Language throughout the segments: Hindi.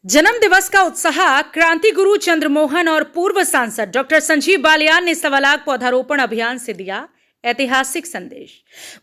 जन्म दिवस का उत्साह। क्रांति गुरु चंद्रमोहन और पूर्व सांसद डॉक्टर संजीव बालियान ने 1.25 लाख पौधारोपण अभियान से दिया ऐतिहासिक संदेश।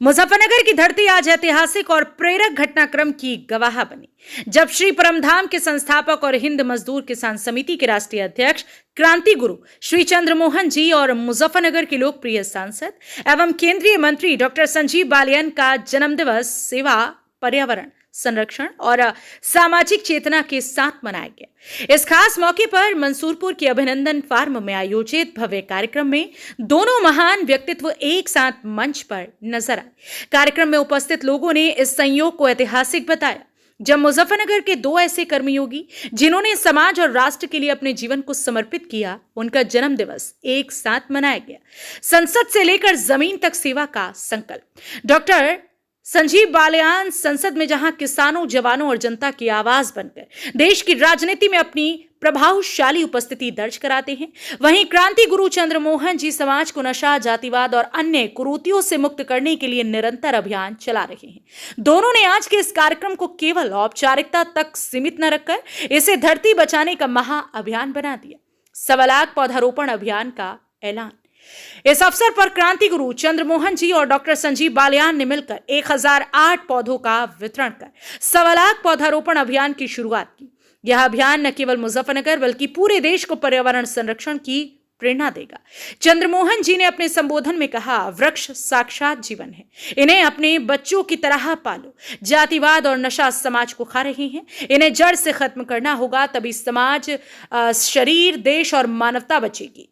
मुजफ्फरनगर की धरती आज ऐतिहासिक और प्रेरक घटनाक्रम की गवाह बनी, जब श्री परमधाम के संस्थापक और हिंद मजदूर किसान समिति के राष्ट्रीय अध्यक्ष क्रांति गुरु श्री चंद्रमोहन जी और मुजफ्फरनगर के लोकप्रिय सांसद एवं केंद्रीय मंत्री डॉक्टर संजीव बालियान का जन्मदिवस सेवा, पर्यावरण संरक्षण और सामाजिक चेतना के साथ मनाया गया। इस खास मौके पर मंसूरपुर के अभिनंदन फार्म में आयोजित भव्य कार्यक्रम में दोनों महान व्यक्तित्व एक साथ मंच पर नजर आए। कार्यक्रम में उपस्थित लोगों ने इस संयोग को ऐतिहासिक बताया, जब मुजफ्फरनगर के दो ऐसे कर्मयोगी जिन्होंने समाज और राष्ट्र के लिए अपने जीवन को समर्पित किया, उनका जन्म दिवस एक साथ मनाया गया। संसद से लेकर जमीन तक सेवा का संकल्प। डॉक्टर संजीव बालियान संसद में जहां किसानों, जवानों और जनता की आवाज बनकर देश की राजनीति में अपनी प्रभावशाली उपस्थिति दर्ज कराते हैं, वहीं क्रांति गुरु चंद्रमोहन जी समाज को नशा, जातिवाद और अन्य कुरीतियों से मुक्त करने के लिए निरंतर अभियान चला रहे हैं। दोनों ने आज के इस कार्यक्रम को केवल औपचारिकता तक सीमित न रखकर इसे धरती बचाने का महाअभियान बना दिया। 1.25 लाख पौधारोपण अभियान का ऐलान। इस अवसर पर क्रांति गुरु चंद्रमोहन जी और डॉक्टर संजीव बालियान ने मिलकर 1008 पौधों का वितरण कर 1.25 लाख पौधारोपण अभियान की शुरुआत की। यह अभियान न केवल मुजफ्फरनगर बल्कि पूरे देश को पर्यावरण संरक्षण की प्रेरणा देगा। चंद्रमोहन जी ने अपने संबोधन में कहा, वृक्ष साक्षात जीवन है, इन्हें अपने बच्चों की तरह पालो। जातिवाद और नशा समाज को खा रहे हैं, इन्हें जड़ से खत्म करना होगा, तभी समाज, शरीर, देश और मानवता बचेगी।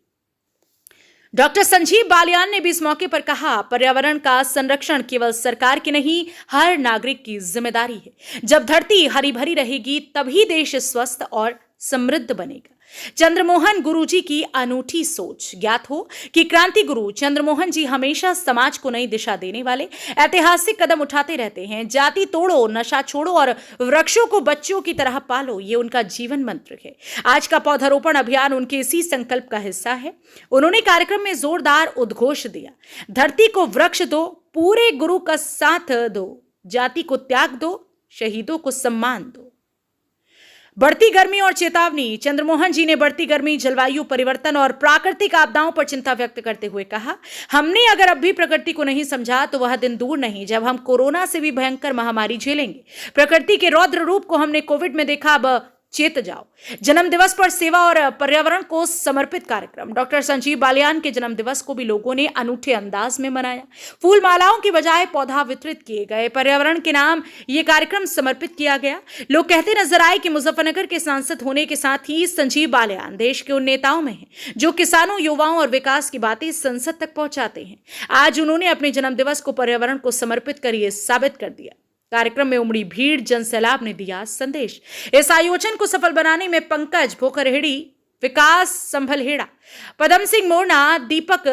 डॉक्टर संजीव बालियान ने भी इस मौके पर कहा, पर्यावरण का संरक्षण केवल सरकार की नहीं, हर नागरिक की जिम्मेदारी है। जब धरती हरी भरी रहेगी तभी देश स्वस्थ और समृद्ध बनेगा। चंद्रमोहन गुरु जी की अनूठी सोच। ज्ञात हो कि क्रांति गुरु चंद्रमोहन जी हमेशा समाज को नई दिशा देने वाले ऐतिहासिक कदम उठाते रहते हैं। जाति तोड़ो, नशा छोड़ो और वृक्षों को बच्चों की तरह पालो, ये उनका जीवन मंत्र है। आज का पौधारोपण अभियान उनके इसी संकल्प का हिस्सा है। उन्होंने कार्यक्रम में जोरदार उद्घोष दिया, धरती को वृक्ष दो, पूरे गुरु का साथ दो, जाति को त्याग दो, शहीदों को सम्मान दो। बढ़ती गर्मी और चेतावनी। चंद्रमोहन जी ने बढ़ती गर्मी, जलवायु परिवर्तन और प्राकृतिक आपदाओं पर चिंता व्यक्त करते हुए कहा, हमने अगर अब भी प्रकृति को नहीं समझा तो वह दिन दूर नहीं जब हम कोरोना से भी भयंकर महामारी झेलेंगे। प्रकृति के रौद्र रूप को हमने कोविड में देखा, अब चेत जाओ। जन्म दिवस पर सेवा और पर्यावरण को समर्पित कार्यक्रम। डॉक्टर संजीव बालियान के जन्म दिवस को भी लोगों ने अनूठे अंदाज में मनाया। फूल मालाओं की बजाय पौधा वितरित किए गए। पर्यावरण के नाम ये कार्यक्रम समर्पित किया गया। लोग कहते नजर आए कि मुजफ्फरनगर के सांसद होने के साथ ही संजीव बालियान देश के उन नेताओं में हैं जो किसानों, युवाओं और विकास की बातें संसद तक पहुंचाते हैं। आज उन्होंने अपने जन्म दिवस को पर्यावरण को समर्पित कर ये साबित कर दिया। कार्यक्रम में उमड़ी भीड़, जनसैलाब ने दिया संदेश। इस आयोजन को सफल बनाने में पंकज भोकरहेड़ी, विकास संभलहेड़ा, पदम सिंह मोरना, दीपक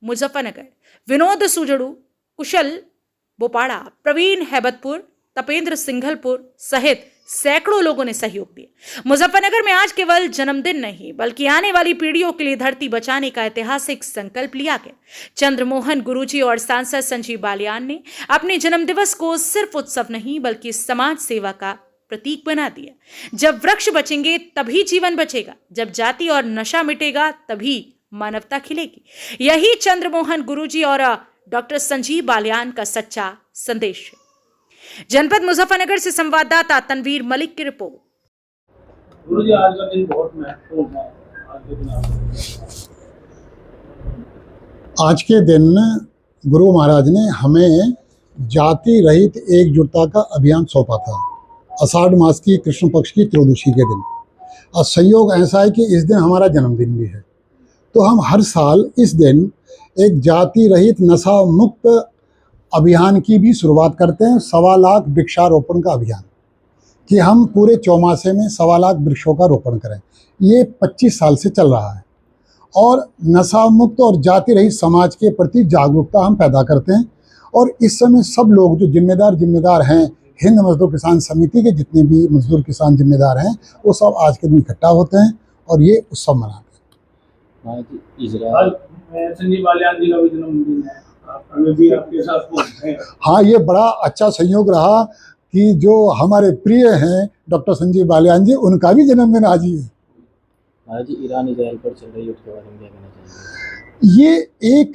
मुजफ्फरनगर, विनोद सुजड़ू, कुशल बोपाड़ा, प्रवीण हैबतपुर, तपेंद्र सिंघलपुर सहित सैकड़ों लोगों ने सहयोग दिया। मुजफ्फरनगर में आज केवल जन्मदिन नहीं बल्कि आने वाली पीढ़ियों के लिए धरती बचाने का ऐतिहासिक संकल्प लिया गया। चंद्रमोहन गुरुजी और सांसद संजीव बालियान ने अपने जन्मदिवस को सिर्फ उत्सव नहीं बल्कि समाज सेवा का प्रतीक बना दिया। जब वृक्ष बचेंगे तभी जीवन बचेगा, जब जाति और नशा मिटेगा तभी मानवता खिलेगी। यही चंद्रमोहन गुरुजी और डॉक्टर संजीव बालियान का सच्चा संदेश है। जनपद मुजफ्फरनगर से संवाददाता तनवीर मलिक की रिपोर्ट। गुरुजी, आज का दिन बहुत महत्वपूर्ण है। आज के दिन गुरु महाराज ने हमें जाति रहित एकजुटता का अभियान सौंपा था, आषाढ़ मास की कृष्ण पक्ष की त्रयोदशी के दिन। और संयोग ऐसा है कि इस दिन हमारा जन्मदिन भी है, तो हम हर साल इस दिन एक जाति रहित नशा मुक्त अभियान की भी शुरुआत करते हैं। 1.25 लाख वृक्षारोपण का अभियान, कि हम पूरे चौमासे में 1.25 लाख वृक्षों का रोपण करें। ये 25 साल से चल रहा है और नशा मुक्त और जाति रहित समाज के प्रति जागरूकता हम पैदा करते हैं। और इस समय सब लोग जो जिम्मेदार हैं, हिंद मजदूर किसान समिति के जितने भी मजदूर किसान जिम्मेदार हैं, वो सब आज के दिन इकट्ठा होते हैं और ये उत्सव मनाते हैं। संजीव बालियान जी का भी जन्मदिन है, हमें भी आपके साथ। हाँ, ये बड़ा अच्छा संयोग रहा कि जो हमारे प्रिय हैं डॉक्टर संजीव बालियान जी, उनका भी जन्मदिन आज ही है। महाराज जी, ईरान इजराइल पर चल रही युद्ध के बारे में क्या कहना चाहेंगे? ये एक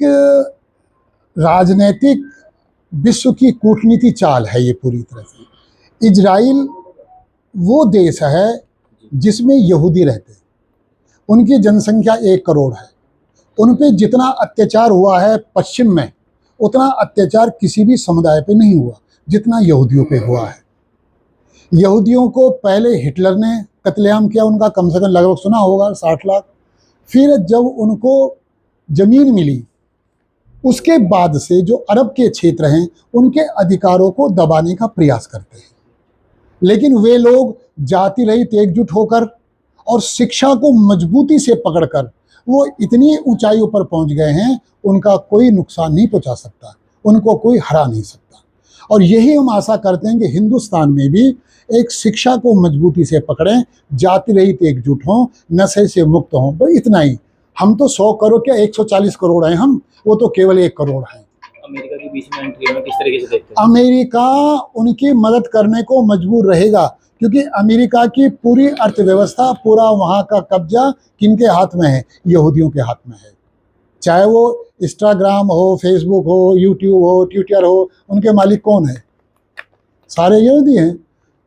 राजनीतिक विश्व की कूटनीति चाल है ये पूरी तरह से। इजराइल वो देश है जिसमें यहूदी रहते हैं, उनकी जनसंख्या 1 करोड़ है। उन पे जितना अत्याचार हुआ है पश्चिम में, उतना अत्याचार किसी भी समुदाय पे नहीं हुआ जितना यहूदियों पे हुआ है। यहूदियों को पहले हिटलर ने कत्लेआम किया, उनका कम से कम लगभग सुना होगा 60 लाख। फिर जब उनको ज़मीन मिली, उसके बाद से जो अरब के क्षेत्र हैं उनके अधिकारों को दबाने का प्रयास करते हैं। लेकिन वे लोग जाति रहित एकजुट होकर और शिक्षा को मजबूती से पकड़कर वो इतनी ऊंचाइयों पर पहुंच गए हैं, उनका कोई नुकसान नहीं पहुंचा सकता, उनको कोई हरा नहीं सकता। और यही हम आशा करते हैं कि हिंदुस्तान में भी एक शिक्षा को मजबूती से पकड़ें, जाति रहित एकजुट हों, नशे से मुक्त हों। बस इतना ही। हम तो 100 करोड़ क्या 140 करोड़ हैं हम, वो तो केवल 1 करोड़ हैं। अमेरिका के बीच में एंट्री में किस तरीके से देखते हैं? अमेरिका उनकी मदद करने को मजबूर रहेगा, क्योंकि अमेरिका की पूरी अर्थव्यवस्था, पूरा वहाँ का कब्जा किनके हाथ में है? यहूदियों के हाथ में है। चाहे वो इंस्टाग्राम हो, फेसबुक हो, यूट्यूब हो, ट्विटर हो, उनके मालिक कौन है? सारे यहूदी हैं।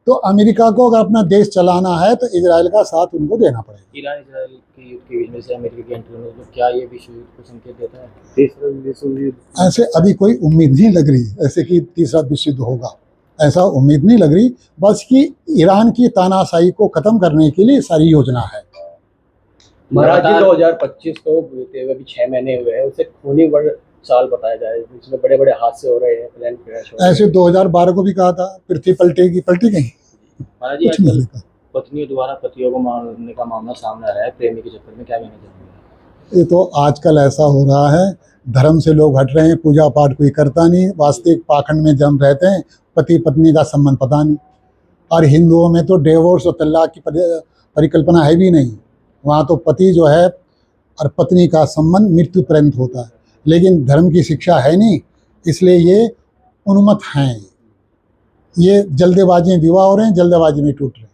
तो अमेरिका को अगर अपना देश चलाना है तो इजराइल का साथ उनको देना पड़ेगा। ईरान इजराइल के युद्ध के बीच में से अमेरिका की एंट्री में क्या ये विश्व युद्ध को संकेत देता है? ऐसे अभी कोई उम्मीद नहीं लग रही ऐसे कि तीसरा विश्व युद्ध होगा, ऐसा उम्मीद नहीं लग रही। बस कि ईरान की तानाशाही को ख़त्म करने के लिए सारी योजना है। महाराज जी 2025 को बीते हुए अभी 6 महीने हुए हैं, उसे खूनी साल बताया जाए, इसमें बड़े बड़े हादसे हो रहे हैं, प्लेन क्रैश हो रहे हैं। ऐसे 2012 को भी कहा था, पृथ्वी पलटेगी, पलटी गई। महाराज जी, कुछ नहीं आजकल होगा। पत्नियों द्वारा पतियों को मारने का मामला सामने आ रहा है प्रेमी के चक्कर में, क्या कहना चाहेंगे? ये तो आजकल ऐसा हो रहा है, धर्म से लोग हट रहे हैं, पूजा पाठ कोई करता नहीं, वास्तविक पाखंड में जम रहते हैं, पति पत्नी का संबंध पता नहीं। और हिंदुओं में तो डिवोर्स और तलाक की परिकल्पना है भी नहीं। वहाँ तो पति जो है और पत्नी का संबंध मृत्यु पर्यंत होता है, लेकिन धर्म की शिक्षा है नहीं, इसलिए ये उन्मत्त हैं। ये जल्दबाजी में विवाह हो रहे हैं, जल्दबाजी में टूट रहे हैं।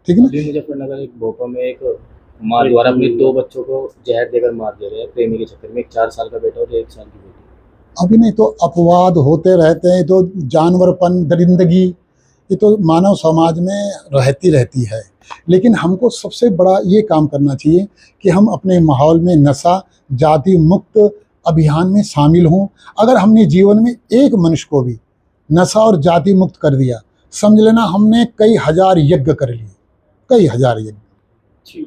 ठीक है ना? अभी मुजफ्फरनगर एक भोपाल में एक माँ द्वारा अपने 2 बच्चों को जहर देकर मार दिया गया प्रेमी के चक्कर में, एक 4 साल का बेटा और 1 साल की बेटी। अभी नहीं तो अपवाद होते रहते हैं, तो जानवरपन, दरिंदगी, ये तो मानव समाज में रहती है। लेकिन हमको सबसे बड़ा ये काम करना चाहिए कि हम अपने माहौल में नशा जाति मुक्त अभियान में शामिल हों। अगर हमने जीवन में एक मनुष्य को भी नशा और जाति मुक्त कर दिया, समझ लेना हमने कई हजार यज्ञ कर लिए, कई हजार यज्ञ।